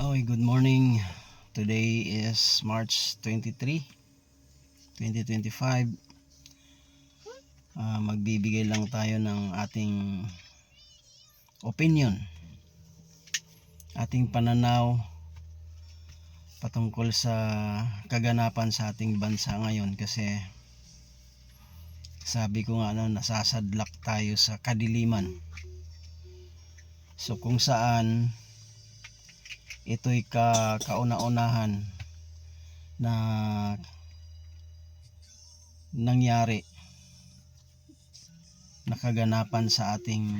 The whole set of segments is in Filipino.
Okay, good morning. Today is March 23, 2025. Magbibigay lang tayo ng ating opinion, ating pananaw patungkol sa kaganapan sa ating bansa ngayon, kasi sabi ko nga nasasadlak tayo sa kadiliman. So kung saan ito'y kauna-unahan na nangyari na kaganapan sa ating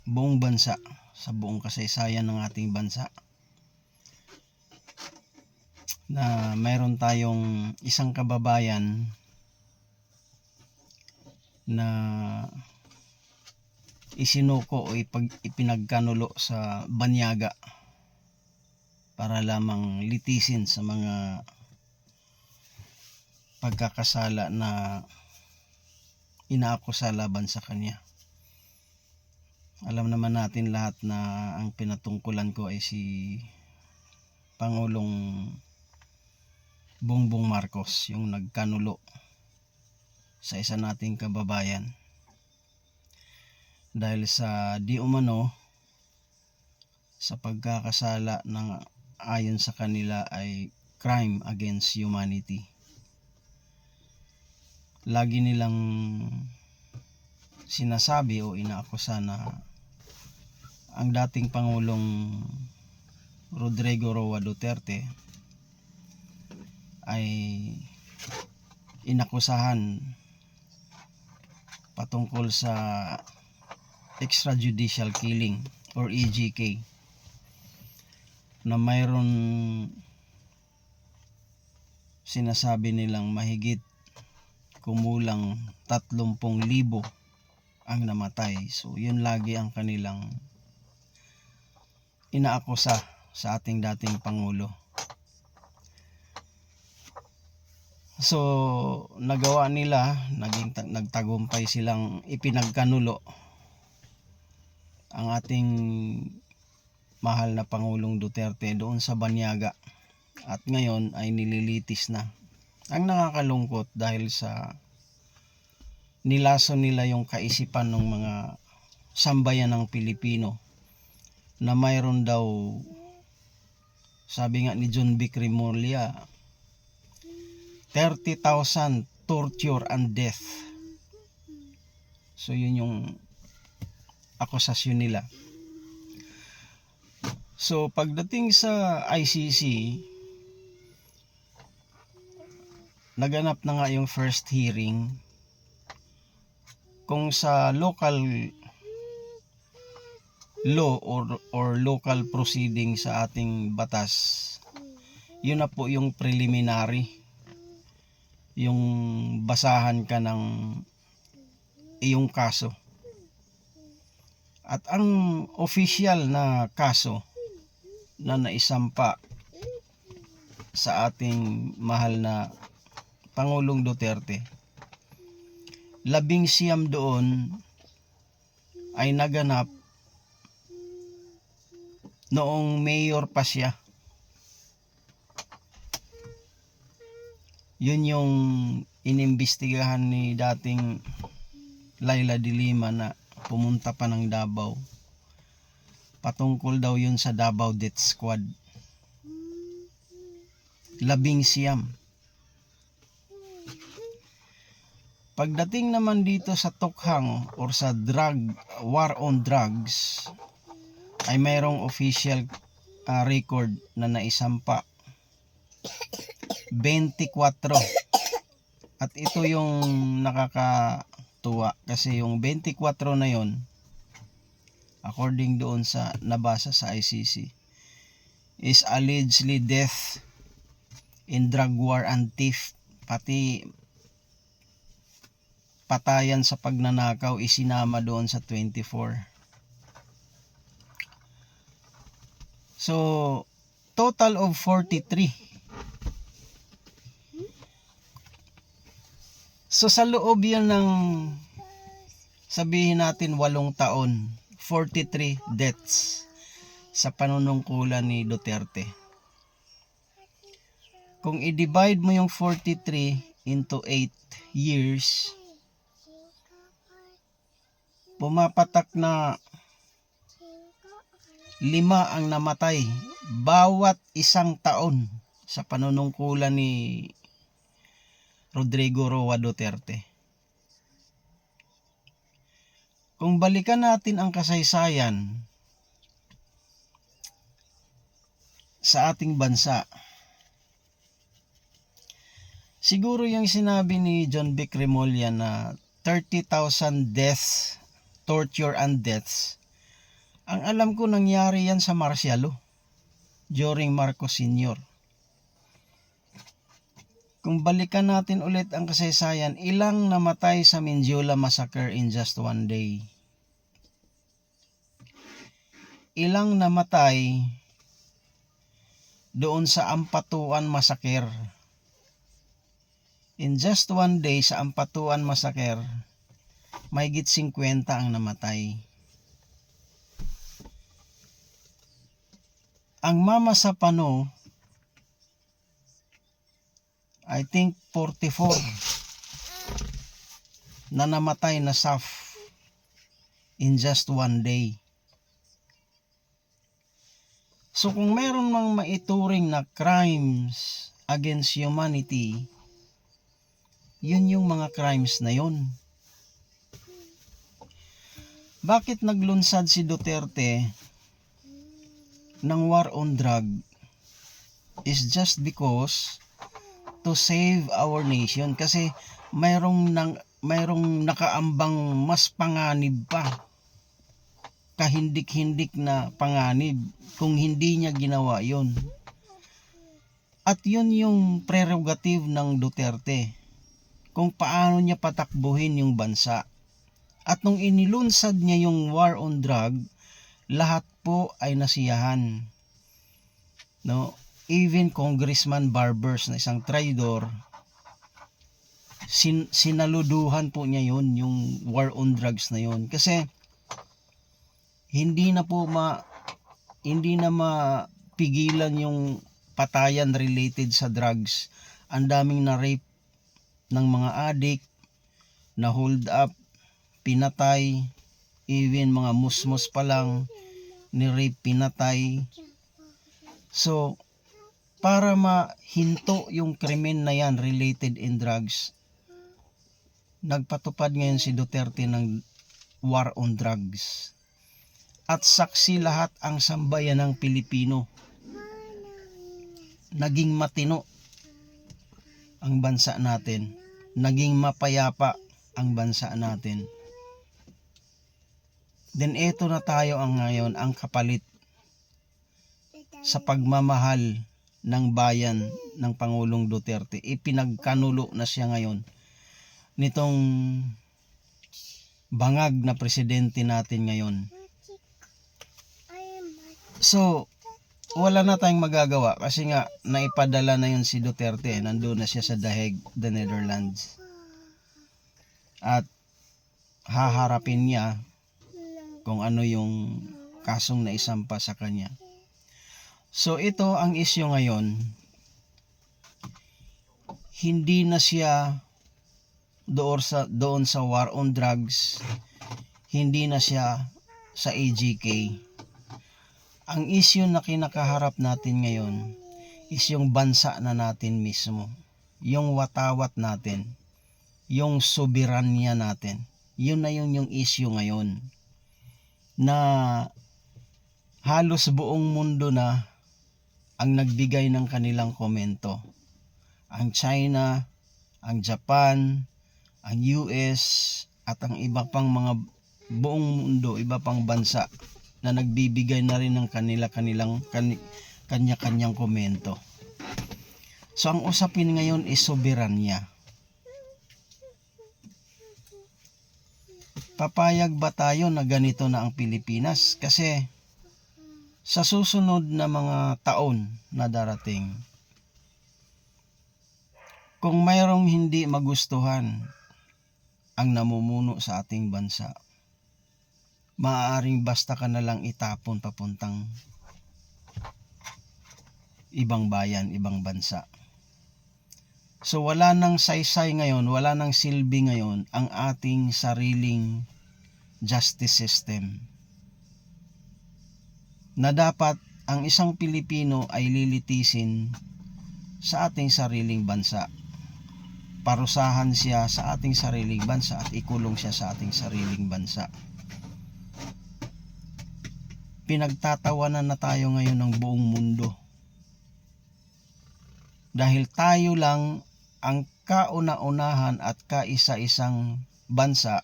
buong bansa, sa buong kasaysayan ng ating bansa, na mayroon tayong isang kababayan na isinuko o ipinagkanulo sa banyaga para lamang litisin sa mga pagkakasala na inaakusa laban sa kanya. Alam naman natin lahat na ang pinatungkulan ko ay si Pangulong Bongbong Marcos, yung nagkanulo sa isa nating kababayan dahil sa di umano sa pagkakasala ng ayon sa kanila ay crime against humanity. Lagi nilang sinasabi o inaakusa na ang dating Pangulong Rodrigo Roa Duterte ay inakusahan patungkol sa extrajudicial killing or EJK, na mayroon sinasabi nilang mahigit kumulang 30,000 ang namatay. So yun lagi ang kanilang inaakusa sa ating dating Pangulo. So nagawa nila, nagtagumpay silang ipinagkanulo ang ating mahal na Pangulong Duterte doon sa banyaga, at ngayon ay nililitis na. Ang nakakalungkot dahil sa nilaso nila yung kaisipan ng mga sambayan ng Pilipino na mayroon daw, sabi nga ni John B. Crimolia, 30,000 torture and death. So yun yung akusasyon nila. So pagdating sa ICC, naganap na nga yung first hearing. Kung sa local law or local proceeding sa ating batas, yun na po yung preliminary, yung basahan ka ng iyong kaso. At ang official na kaso na naisampa sa ating mahal na Pangulong Duterte, 19 doon ay naganap noong mayor pa siya. Yun yung inimbestigahan ni dating Laila de Lima na pumunta pa ng Davao. Patungkol daw yun sa Davao Death Squad. 19. Pagdating naman dito sa tukhang or sa war on drugs, ay mayroong official record na naisampa 24. At ito yung nakakatuwa kasi yung 24 na yon, according doon sa nabasa sa ICC, is allegedly death in drug war and theft. Pati patayan sa pagnanakaw isinama doon sa 24. So total of 43. So sa loob yan ng, sabihin natin 8 taon, 43 deaths. sa panunungkulan ni Duterte. Kung i-divide mo yung 43 into 8 years, pumapatak na 5 ang namatay bawat isang taon sa panunungkulan ni Rodrigo Roa Duterte. Kung balikan natin ang kasaysayan sa ating bansa, siguro yung sinabi ni John Vic Remulla na 30,000 deaths, torture and deaths, ang alam ko nangyari yan sa martial law during Marcos Sr. Kung balikan natin ulit ang kasaysayan, ilang namatay sa Minjola Massacre in just one day? Ilang namatay doon sa Ampatuan Massacre? In just one day sa Ampatuan Massacre, mahigit 50 ang namatay. Ang Mama Sapano, I think 44 na namatay na SAF in just one day. So kung meron mang maituring na crimes against humanity, yun yung mga crimes na yun. Bakit naglunsad si Duterte ng war on drug? Is just because to save our nation, kasi mayroong nakaambang mas panganib pa, kahindik-hindik na panganib kung hindi niya ginawa yun. At yun yung prerogative ng Duterte, kung paano niya patakbuhin yung bansa. At nung inilunsad niya yung war on drug, lahat po ay nasiyahan. No? Even Congressman Barbers na isang traidor, sinaluduhan po niya yun, yung war on drugs na yun. Kasi hindi na mapigilan yung patayan related sa drugs. Ang daming na rape ng mga addict, na hold up, pinatay, even mga musmos pa lang ni rape, pinatay. So para mahinto yung krimen na yan related in drugs, nagpatupad ngayon si Duterte ng war on drugs. At saksi lahat ang sambayan ng Pilipino. Naging matino ang bansa natin. Naging mapayapa ang bansa natin. Then eto na tayo ngayon ang kapalit sa pagmamahal ng bayan ng Pangulong Duterte. Ipinagkanulo na siya ngayon nitong bangag na presidente natin ngayon. So wala na tayong magagawa kasi nga naipadala na yun si Duterte. Nandun na siya sa The Hague, the Netherlands. At haharapin niya kung ano yung kasong naisampa sa kanya. So ito ang issue ngayon. Hindi na siya doon sa war on drugs. Hindi na siya sa AGK. Ang issue na kinakaharap natin ngayon is yung bansa na natin mismo. Yung watawat natin. Yung soberanya natin. Yun na yung issue ngayon. Na halos buong mundo na ang nagbigay ng kanilang komento. Ang China, ang Japan, ang US, at ang iba pang mga buong mundo, iba pang bansa na nagbibigay na rin ng kanya-kanyang komento. So ang usapin ngayon is soberanya. Papayag ba tayo na ganito na ang Pilipinas? Kasi sa susunod na mga taon na darating, kung mayroong hindi magustuhan ang namumuno sa ating bansa, maaaring basta ka na lang itapon papuntang ibang bayan, ibang bansa. So wala nang saysay ngayon, wala nang silbi ngayon ang ating sariling justice system. Na dapat ang isang Pilipino ay lilitisin sa ating sariling bansa. Parusahan siya sa ating sariling bansa at ikulong siya sa ating sariling bansa. Pinagtatawanan na tayo ngayon ng buong mundo. Dahil tayo lang ang kauna-unahan at kaisa-isang bansa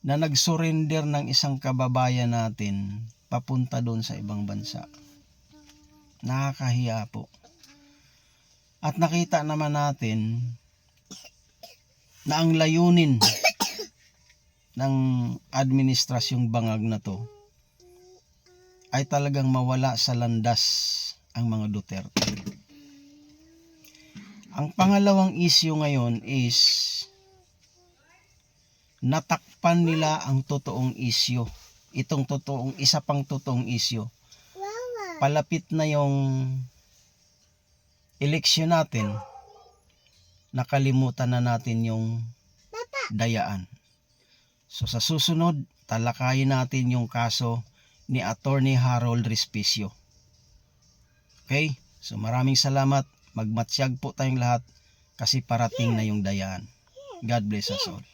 na nag-surrender ng isang kababayan natin papunta doon sa ibang bansa. Nakakahiya po. At nakita naman natin na ang layunin ng administrasyong bangag na to ay talagang mawala sa landas ang mga Duterte. Ang pangalawang issue ngayon is natakpan nila ang totoong issue. Itong totoong, isa pang totoong issue. Palapit na yung eleksyon natin, nakalimutan na natin yung dayaan. So sa susunod, talakayin natin yung kaso ni Attorney Harold Respicio. Okay? So maraming salamat. Magmatsyag po tayong lahat kasi parating na yung dayaan. God bless us all.